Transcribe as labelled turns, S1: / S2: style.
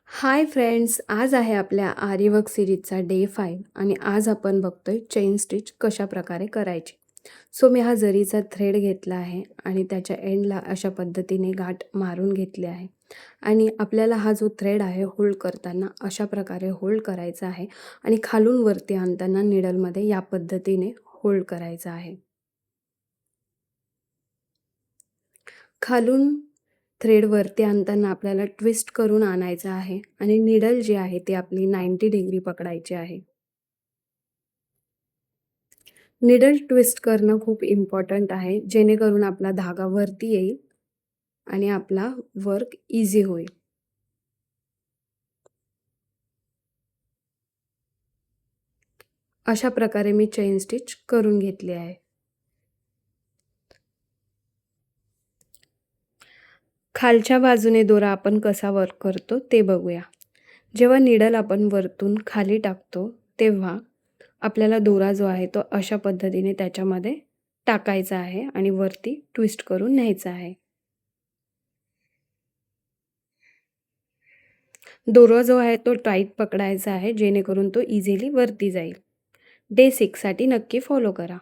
S1: Hi friends, आज आहे आपल्या आरीवर्क सीरीजचा डे 5 आणि आज आपण बघतोय चेन स्टिच कशा प्रकारे करायची. सो मी हा जरीचा थ्रेड घेतला आहे आणि त्याच्या एंडला अशा पद्धतीने गाठ मारून घेतली आहे आणि आपल्याला हा जो थ्रेड आहे होल्ड करताना अशा प्रकारे होल्ड करायचा आहे आणि खालून वरती आणताना निडलमध्ये या पद्धतीने होल्ड करायचा आहे. खालून थ्रेड वरती आणताना आपल्याला ट्विस्ट करून आणायचं आहे आणि निडल जी आहे ती आपली 90 डिग्री पकडायची आहे. निडल ट्विस्ट करणं खूप इम्पॉर्टंट आहे, जेणेकरून आपला धागा वरती येईल आणि आपला वर्क ईझी होईल. अशा प्रकारे मी चेन स्टिच करून घेतली आहे. खालच्या बाजूने दोरा आपण कसा वर्क करतो ते बघूया. जेव्हा निडल आपण वरतून खाली टाकतो तेव्हा आपल्याला दोरा जो आहे तो अशा पद्धतीने त्याच्यामध्ये टाकायचा आहे आणि वरती ट्विस्ट करून न्यायचा आहे. दोरा जो आहे तो टाईट पकडायचा आहे, जेणेकरून तो इझिली वरती जाईल. डे 6 साठी नक्की फॉलो करा.